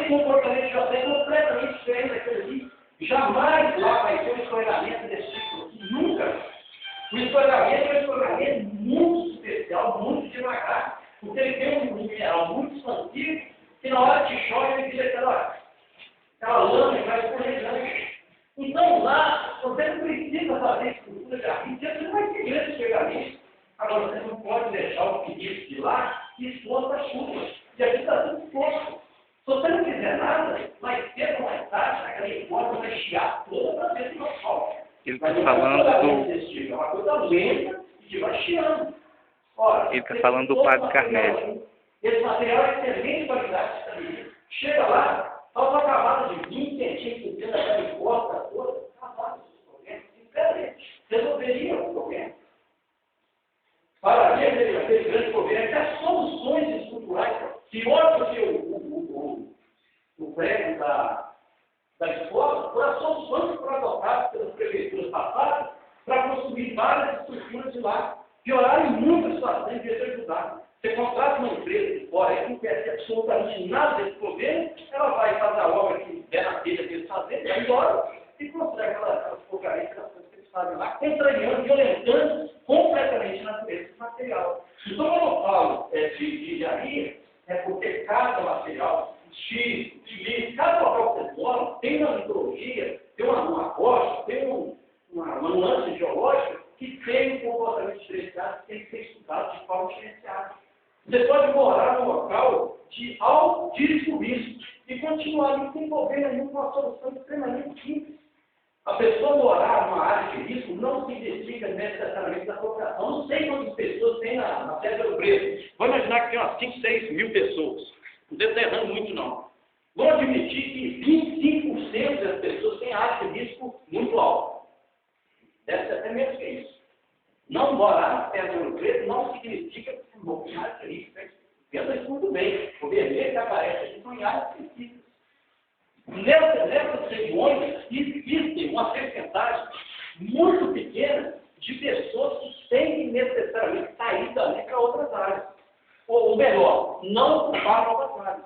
aquele comportamento já está completamente diferente daquele ali. Jamais lá vai ter um escorregamento desse tipo aqui, nunca. O escorregamento é um escorregamento muito especial, muito devagar, porque ele tem um mineral muito expansivo, que na hora que chove ele vira aquela lama que vai escorregando. Então lá, você não precisa fazer estrutura de arrimo, porque você não vai ter grande escorregamento. Agora, você não pode deixar o pedido de lá exposto à chuva. E aqui está tudo exposto. Se você não fizer nada, mais cedo ou mais tarde, aquela hipótese vai chiar toda para dentro do asfalto. Ele está falando do... É uma coisa lenta e que vai chiando. Ora, ele está falando do Padre Carnélio. Esse material é excelente qualidade também. Chega lá, faz uma camada de 20 centímetros dentro daquela hipótese toda, acabado os problemas. Sinceramente, resolveria o problema. Para aquele grande problema, que as soluções estruturais, pior do que o prédio da escola, foram as soluções que foram adotadas pelas prefeituras passadas para construir várias estruturas de lá. Pioraram muito a situação em vez de ajudar. Você contrata uma empresa de fora que não conhece absolutamente nada desse problema, ela vai fazer a obra que der na telha deles fazer, vai embora e constrói aquelas porcarias que eles fazem lá, contrariando, violentando completamente a natureza do material. Então, quando eu falo de engenharia, é porque cada material, X, cada local que você mora, tem uma mitologia, tem uma rocha, tem uma nuance geológica que tem um comportamento diferenciado, que tem que ser estudado de forma diferenciada. Você pode morar num local de altíssimo risco e continuar ali sem problema nenhum com uma solução extremamente simples. A pessoa morar numa área de risco não significa necessariamente a população. Não sei quantas pessoas tem na Pedra do Preto. Vamos imaginar que tem umas 5, 6 mil pessoas. Não deve estar errando muito, não. Vamos admitir que 25% das pessoas têm área de risco muito alto. Deve ser até menos que isso. Não morar na Pedra do Preto não significa que não tem área de risco. Pensa isso muito bem. O vermelho que aparece aqui são em áreas específicas. Nessas regiões existe uma porcentagem muito pequena de pessoas que têm que necessariamente sair dali para outras áreas. Ou melhor, não ocupar novas áreas.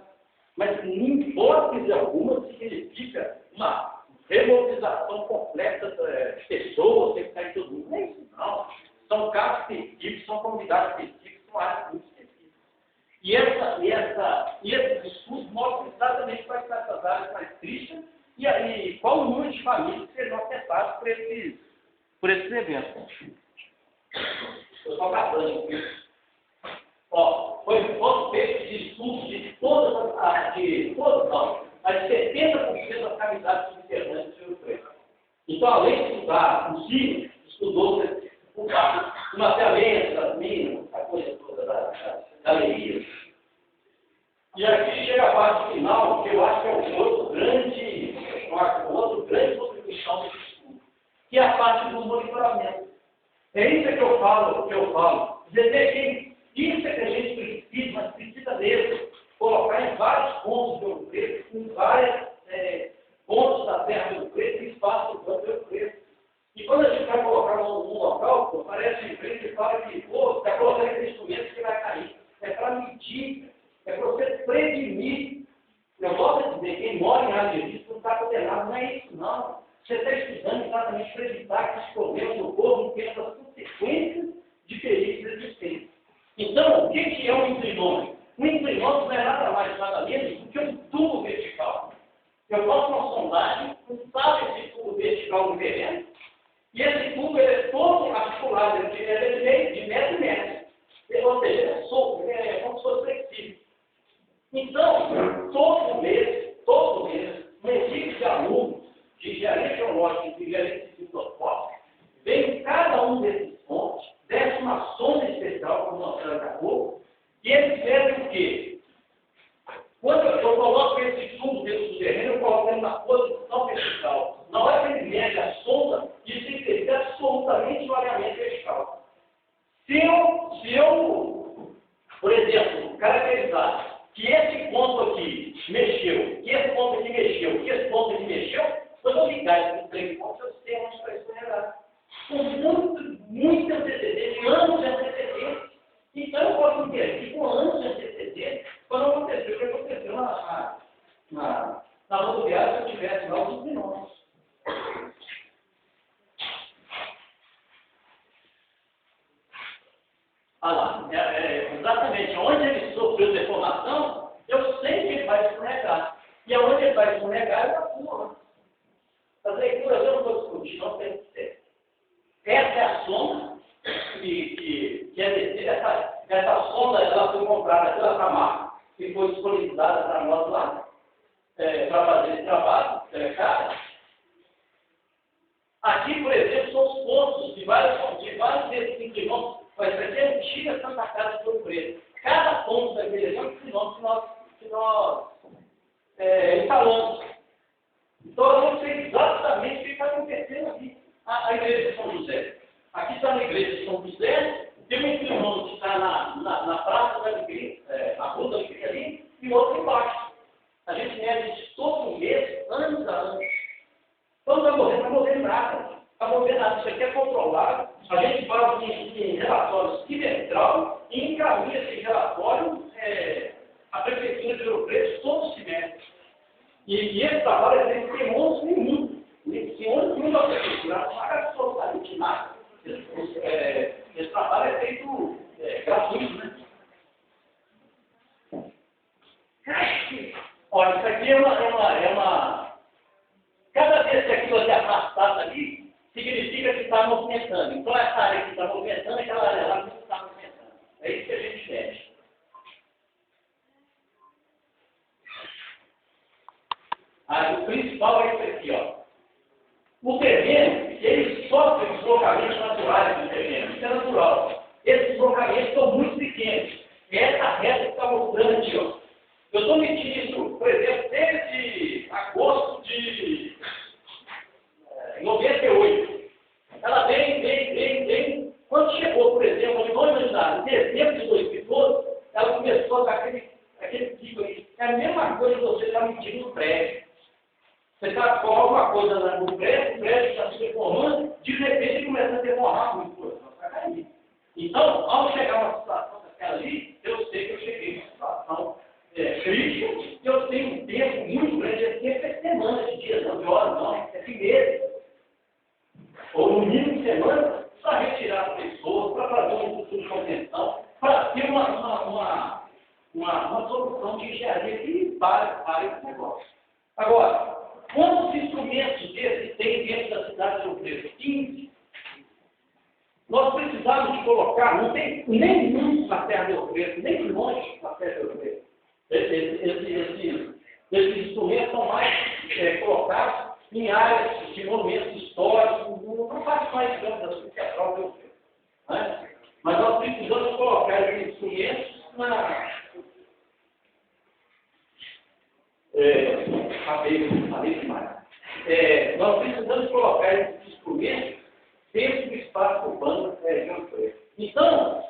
Mas, em hipótese alguma, significa uma remobilização completa de pessoas, tem que sair todo mundo. Não é isso, não. São casos específicos, são comunidades específicas, são áreas muito específicas. E esses estudos mostram exatamente quais são essas áreas mais tristes e qual o número de famílias que serão afetadas por esses eventos. Eu estou acabando aqui. Foi feito de estudos de todas as 70% das cavidades subterrâneas do Rio Preto. Então, além de estudar o sino, estudou o mapeamento das minas, a coisa toda das galerias. E aqui chega a parte final, que eu acho que é uma outra grande contribuição desse estudo, que é a parte do monitoramento. É isso que eu falo. Dizer que isso é que a gente precisa, mas precisa mesmo colocar em vários pontos do Rio Preto, em vários pontos da terra do Rio Preto e espaços do Rio Preto. E quando a gente vai colocar num local, parece em frente e fala que, está colocando esse instrumento que vai cair. É para medir, é para você prevenir. Eu gosto de dizer, quem mora em área de risco não está condenado, não é isso, não. Você está estudando exatamente para evitar que os problemas no povo não tenham as consequências de perigos existentes. Então, o que é um inclinômetro? Um inclinômetro não é nada mais, nada menos do que um tubo vertical. Eu faço uma sondagem, sabe esse tubo vertical no terreno, e esse tubo é todo articulado, ele é de metro em metro. Ou seja, ele é solto, é como se fosse flexível. Então, todo mês, uma equipe de alunos de engenharia geológica e de engenharia científica vem em cada um desses pontos, desce uma sonda especial, como nós falamos há pouco, e eles servem o quê? Quando eu coloco esse tubo dentro do terreno, eu coloco ele na posição vertical. Na hora que ele mede a sonda, isso significa absolutamente o alinhamento vertical. Se eu, por exemplo, caracterizar que esse ponto aqui mexeu, que esse ponto aqui mexeu, que esse ponto aqui mexeu, eu vou ligar esses 3 pontos, eu sei onde está escorregado. Com muito antecedente, anos de antecedência. Então eu posso entender que com anos de antecedência, quando aconteceu o que aconteceu na rodoviária se eu tivesse lá os quilômetros. Ah lá, exatamente, onde ele sofreu deformação, eu sei que ele vai escorregar. E aonde ele vai escorregar, eu atuo. As leituras eu não vou discutir, não tem que ser. Essa é a sonda que é descer. Essa sonda ela foi comprada pela Camargo e foi disponibilizada para nós lá, para fazer esse trabalho, cara. Aqui, por exemplo, são os pontos de vários desses quilômetros. Mas isso aqui é antiga Santa Casa do Ouro Preto. Cada ponto daquele é um quilômetro que nós instalamos. Então, eu não sei exatamente o que está acontecendo aqui. A igreja de São José. Aqui está na igreja de São José, tem um quilômetro que está na praça da igreja, na rua da igreja ali, e outro embaixo. A gente mede isso todo mês, anos a anos. Então, está movendo nada. Está movendo nada. Isso aqui é controlado. A gente faz em relatório semestral e encaminha esse relatório à Prefeitura de Ouro Preto todo semestre. E esse trabalho é feito sem ônus nenhum. Sem ônus nenhum da Prefeitura. Não paga absolutamente nada. Esse trabalho é feito gratuito, né? Olha, isso aqui é uma... Cada vez que aquilo é afastado ali, significa que está movimentando. Então, essa área que está movimentando, aquela área lá que não está movimentando. É isso que a gente mede. O principal é isso aqui, ó. O terreno, ele sofre deslocamentos naturais do terreno. Isso é natural. Esses deslocamentos são muito pequenos. É essa reta que está mostrando aqui, ó. Eu estou medindo isso, por exemplo, desde agosto de 98. Ela vem. Quando chegou, por exemplo, de em dezembro de 2012, ela começou a dar aquele pico aí. É a mesma coisa que você está medindo no prédio. Você está com alguma coisa no prédio, o prédio está se deformando, de repente começa a deformar muito, vai cair. Então, ao chegar numa situação daquela ali, eu sei que eu cheguei numa situação crítica, e eu tenho um tempo muito grande, é semanas de dias, não de horas, não, é de meses. Ou no mínimo semanas, para retirar as pessoas, para fazer um estudo de contenção, para ter uma solução de engenharia que pare esse negócio. Agora, quantos instrumentos desses tem dentro da cidade de Ouro Preto? 15. Nós precisamos de colocar, não tem nenhum na Serra de Ouro Preto, nem longe da Serra de Ouro Preto. Esses instrumentos são mais colocados em áreas de monumentos históricos, não faz mais, digamos assim, que a própria Ouro Preto. Né? Mas nós precisamos colocar esses instrumentos falei demais. Nós precisamos colocar esses instrumentos dentro do espaço urbano da região de Ouro Preto. Então,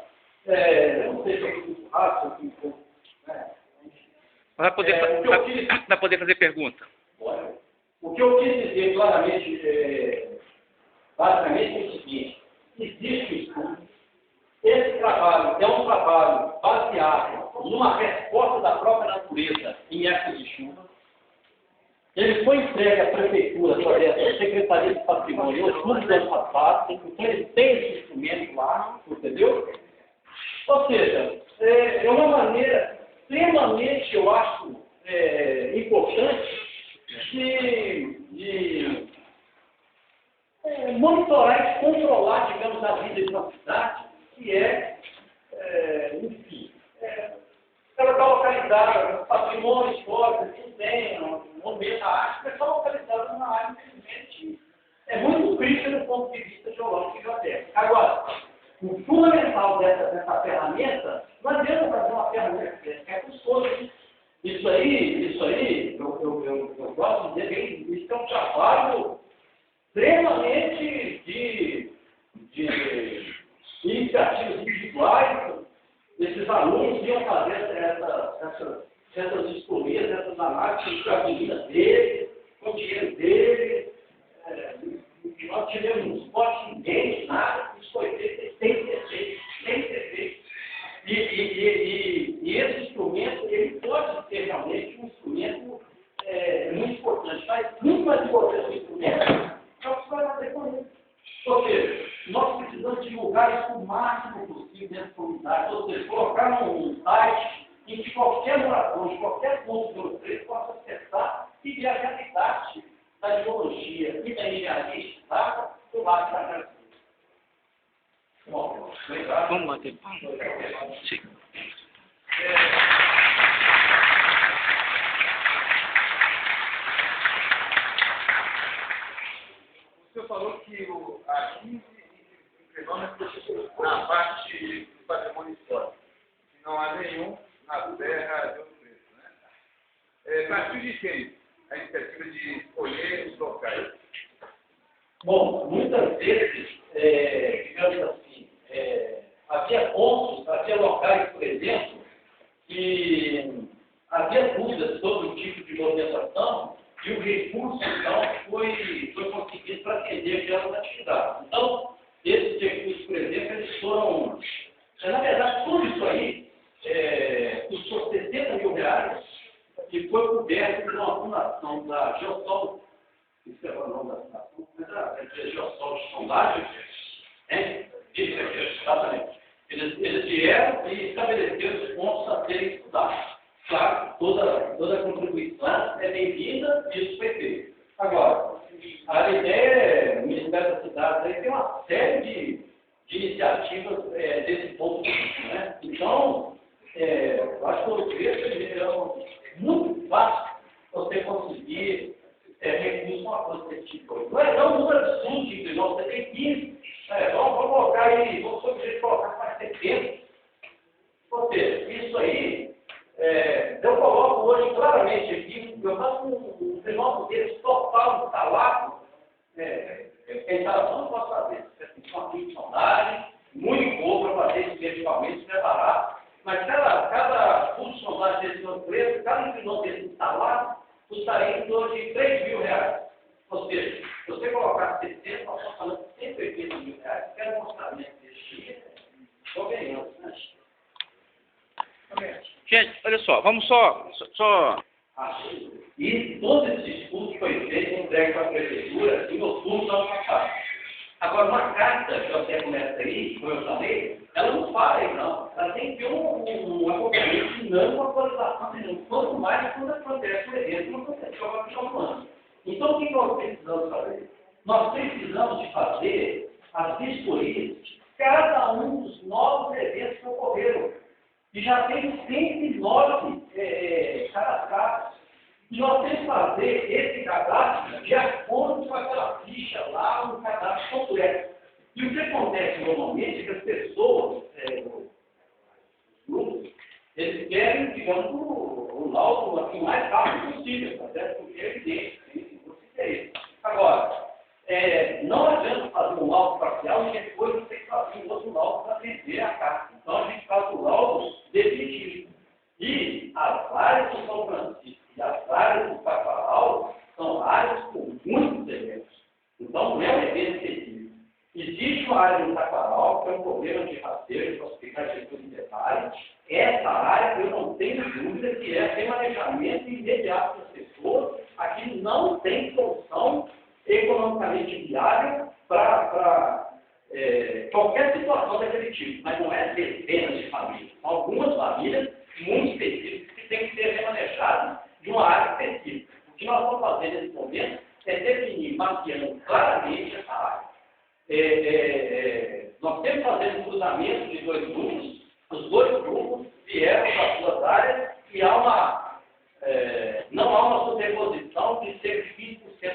eu não sei se eu fui muito rápido, se eu fui vai poder fazer pergunta. Olha, o que eu quis dizer claramente, basicamente é o seguinte: existe um estudo. Esse trabalho é um trabalho baseado numa resposta da própria natureza em épocas de chuva. Ele foi entregue à prefeitura através da Secretaria de Patrimônio em outubro do ano passado, então ele tem esse instrumento lá, entendeu? Ou seja, é uma maneira extremamente, eu acho, importante de monitorar e controlar, digamos, a vida de uma cidade, que enfim, ela está localizada no patrimônio histórico, que tem, no momento da arte, mas está localizada numa área, infelizmente, muito crítica do ponto de vista geológico e geotécnico. Agora, o fundamental dessa ferramenta, não adianta fazer uma ferramenta que é custosa. Isso aí, eu gosto de dizer que isso é um trabalho extremamente de iniciativas individuais. Esses alunos iam fazer essas historias, essas análises com a vida dele, com o dinheiro dele. Nós tivemos um suporte ninguém, nada, isso foi feito, tem que ser feito. E esse instrumento, ele pode ser realmente um instrumento qualquer morador de qualquer ponto do preço possa acessar e ver a realidade da geologia e da engenharia do lado da casa. Bom, obrigado. Vamos bater palma. Sim. O senhor falou que há 15 quilômetros na parte do patrimônio histórico, e não há nenhum na terra de Ouro Preto, né? Partiu de quem a iniciativa de escolher os locais? Bom, muitas vezes, digamos assim, havia pontos, havia locais, por exemplo, que havia dúvidas sobre o tipo de movimentação e o recurso, então, foi conseguido para atender aquelas atividades. Então, esses recursos, por exemplo, eles foram... Na verdade, tudo isso aí custou R$60.000 e foi coberto por uma fundação da Geosol, isso é o nome da fundação, mas a Geosol de sondagem, exatamente. Eles vieram e estabeleceram os pontos a serem estudados. Claro, toda contribuição é bem-vinda e isso foi feito. Agora, a ideia, o Ministério das Cidades aí tem uma série de iniciativas desse ponto de vista, né? Então, eu acho que o preço é muito fácil você conseguir recursos com uma coisa desse tipo. Não é um número absurdo de quilômetros, você tem 15. Vamos colocar aí, vamos colocar mais 70. Ou seja, isso aí, eu coloco hoje claramente aqui, eu faço um fenômeno desse total instalado, a instalação não posso fazer, tem uma de sondagem, muito boa para fazer esse equipamento, isso é barato, mas cada curso de sondagem desse novo preço, cada inclinão desse instalado, custaria em torno de R$3.000. Ou seja, se você colocar 70, nós estamos falando de R$180.000, que era um orçamento desse dia, convenhamos, né? Gente, olha só, vamos só... E todo esse estudo foi feito entregue para a prefeitura em outubro do ano passado. Agora, uma carta que você começa aí, como eu falei, ela não fala aí, não. Ela tem que ter um acompanhamento dinâmico, uma atualização dinâmica. Quanto mais quando acontece o evento, não aconteceu há um ano. Então, o que nós precisamos fazer? Nós precisamos de fazer as vistorias de cada um dos novos eventos que ocorreram. E já tem 109 cadastrados. E nós temos que fazer esse cadastro de acordo com aquela ficha lá, um cadastro completo. E o que acontece normalmente é que as pessoas, os grupos, eles querem, digamos, o laudo assim, o mais rápido possível, tá certo? Porque é evidente, tem interesse. Agora, não adianta fazer um laudo parcial e depois você tem que fazer um outro laudo para atender a carta. Então a gente faz o laudo definitivo. E as áreas do São Francisco e as áreas do Caparal são áreas com muitos eventos. Então não é um evento específico. Existe uma área no Caparal que é um problema de rasteiro, posso explicar isso em detalhe. Essa área, eu não tenho dúvida que é remanejamento imediato das pessoas. Aqui não tem solução economicamente viável para qualquer situação daquele tipo, mas não é dezenas de famílias. São algumas famílias muito específicas que têm que ser remanejadas de uma área específica. O que nós vamos fazer nesse momento é definir, mapeando claramente essa área. Nós temos que fazer um cruzamento de dois grupos, os dois grupos vieram para as suas áreas e não há uma